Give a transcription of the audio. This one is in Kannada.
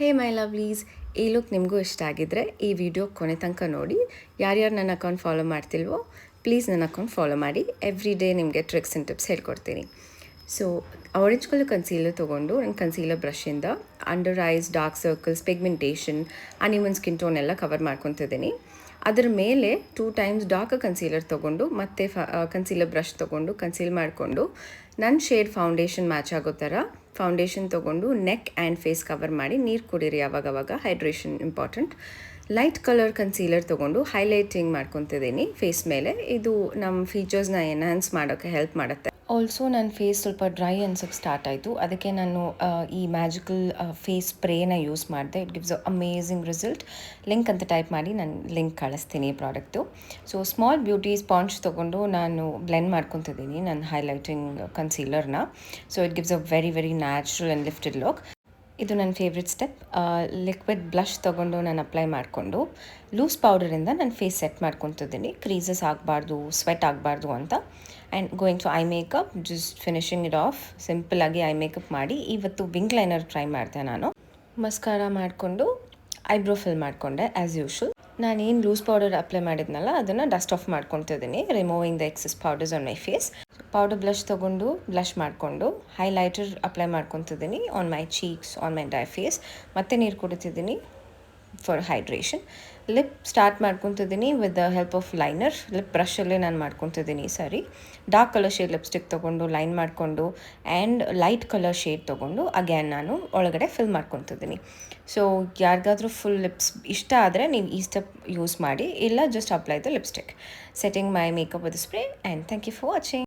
ಹೇ ಮೈ ಲವ್ಲೀಸ್, ಈ ಲುಕ್ ನಿಮಗೂ ಇಷ್ಟ ಆಗಿದ್ದರೆ ಈ ವಿಡಿಯೋ ಕೊನೆ ತನಕ ನೋಡಿ. ಯಾರ್ಯಾರು ನನ್ನ ಅಕೌಂಟ್ ಫಾಲೋ ಮಾಡ್ತಿಲ್ವೋ ಪ್ಲೀಸ್ ನನ್ನ ಅಕೌಂಟ್ ಫಾಲೋ ಮಾಡಿ. ಎವ್ರಿ ಡೇ ನಿಮಗೆ ಟ್ರಿಕ್ಸ್ ಆ್ಯಂಡ್ ಟಿಪ್ಸ್ ಹೇಳ್ಕೊಡ್ತೀನಿ. ಸೊ ಆರೆಂಜ್ ಕಲರ್ ಕನ್ಸೀಲರ್ ತೊಗೊಂಡು ನನ್ನ ಕನ್ಸೀಲರ್ ಬ್ರಷಿಂದ under eyes, dark circles, pigmentation, uneven skin tone ಎಲ್ಲ ಕವರ್ ಮಾಡ್ಕೊತಿದ್ದೀನಿ. ಅದರ ಮೇಲೆ 2 ಟೈಮ್ಸ್ ಡಾರ್ಕ್ ಕನ್ಸೀಲರ್ ತೊಗೊಂಡು ಮತ್ತೆ ಕನ್ಸೀಲರ್ ಬ್ರಷ್ ತೊಗೊಂಡು ಕನ್ಸೀಲ್ ಮಾಡಿಕೊಂಡು ನನ್ನ ಶೇಡ್ ಫೌಂಡೇಶನ್ ಮ್ಯಾಚ್ ಆಗೋ ಥರ ಫೌಂಡೇಶನ್ ತೊಗೊಂಡು ನೆಕ್ ಆ್ಯಂಡ್ ಫೇಸ್ ಕವರ್ ಮಾಡಿ ನೀರು ಕುಡೀರಿ. ಆವಾಗವಾಗ hydration important. Light colour concealer ತೊಗೊಂಡು ಹೈಲೈಟಿಂಗ್ ಮಾಡ್ಕೊತಿದ್ದೀನಿ ಫೇಸ್ ಮೇಲೆ. ಇದು ನಮ್ಮ ಫೀಚರ್ಸ್ನ ಎನ್ಹಾನ್ಸ್ ಮಾಡೋಕ್ಕೆ ಹೆಲ್ಪ್ ಮಾಡುತ್ತೆ. ಆಲ್ಸೋ ನನ್ನ ಫೇಸ್ ಸ್ವಲ್ಪ ಡ್ರೈ ಅನ್ಸೋಕ್ಕೆ ಸ್ಟಾರ್ಟ್ ಆಯಿತು. ಅದಕ್ಕೆ ನಾನು ಈ ಮ್ಯಾಜಿಕಲ್ ಫೇಸ್ ಸ್ಪ್ರೇನ ಯೂಸ್ ಮಾಡಿದೆ. It gives a amazing result. Link ಅಂತ ಟೈಪ್ ಮಾಡಿ ನಾನು ಲಿಂಕ್ ಕಳಿಸ್ತೀನಿ ಈ product. So small beauty sponge ತೊಗೊಂಡು ನಾನು ಬ್ಲೆಂಡ್ ಮಾಡ್ಕೊತಿದ್ದೀನಿ ನನ್ನ ಹೈಲೈಟಿಂಗ್ ಕನ್ಸೀಲರ್ನ. So it gives a very very natural and lifted look. ಇದು ನನ್ನ ಫೇವ್ರೆಟ್ ಸ್ಟೆಪ್. ಲಿಕ್ವಿಡ್ ಬ್ಲಷ್ ತೊಗೊಂಡು ನಾನು ಅಪ್ಲೈ ಮಾಡಿಕೊಂಡು ಲೂಸ್ ಪೌಡರಿಂದ ನಾನು ಫೇಸ್ ಸೆಟ್ ಮಾಡ್ಕೊತಿದ್ದೀನಿ. ಕ್ರೀಸಸ್ ಆಗಬಾರ್ದು, ಸ್ವೆಟ್ ಆಗಬಾರ್ದು ಅಂತ. And going to eye makeup, just finishing it off. ಸಿಂಪಲಾಗಿ ಐ ಮೇಕಪ್ ಮಾಡಿ ಇವತ್ತು ವಿಂಗ್ ಲೈನರ್ ಟ್ರೈ ಮಾಡಿದೆ ನಾನು. ಮಸ್ಕಾರ ಮಾಡಿಕೊಂಡು ಐಬ್ರೋ ಫಿಲ್ ಮಾಡಿಕೊಂಡೆ ಆ್ಯಸ್ ಯೂಶುವಲ್. ನಾನೇನು ಲೂಸ್ ಪೌಡರ್ ಅಪ್ಲೈ ಮಾಡಿದ್ನಲ್ಲ ಅದನ್ನು ಡಸ್ಟ್ ಆಫ್ ಮಾಡ್ಕೊತಿದ್ದೀನಿ, removing the excess powders on my face. Powder blush ತೊಗೊಂಡು ಬ್ಲಷ್ ಮಾಡಿಕೊಂಡು ಹೈಲೈಟರ್ ಅಪ್ಲೈ ಮಾಡ್ಕೊತಿದ್ದೀನಿ on my cheeks, on my dry face. ಮತ್ತೆ ನೀರು ಕುಡಿತಿದ್ದೀನಿ ಫಾರ್ ಹೈಡ್ರೇಷನ್. ಲಿಪ್ ಸ್ಟಾರ್ಟ್ ಮಾಡ್ಕೊತಿದ್ದೀನಿ with the help of liner. Lip ಬ್ರಷಲ್ಲೇ ನಾನು ಮಾಡ್ಕೊತಿದ್ದೀನಿ. ಸರಿ, ಡಾರ್ಕ್ ಕಲರ್ ಶೇಡ್ ಲಿಪ್ಸ್ಟಿಕ್ ತೊಗೊಂಡು ಲೈನ್ ಮಾಡಿಕೊಂಡು ಆ್ಯಂಡ್ ಲೈಟ್ ಕಲರ್ ಶೇಡ್ ತೊಗೊಂಡು ಅಗೇನ್ ನಾನು ಒಳಗಡೆ ಫಿಲ್ ಮಾಡ್ಕೊತಿದ್ದೀನಿ. ಸೊ ಯಾರಿಗಾದ್ರೂ ಫುಲ್ ಲಿಪ್ಸ್ ಇಷ್ಟ ಆದರೆ ನೀವು ಈ ಸ್ಟೆಪ್ ಯೂಸ್ ಮಾಡಿ, ಇಲ್ಲ just apply the lipstick. Setting my makeup with spray and thank you for watching.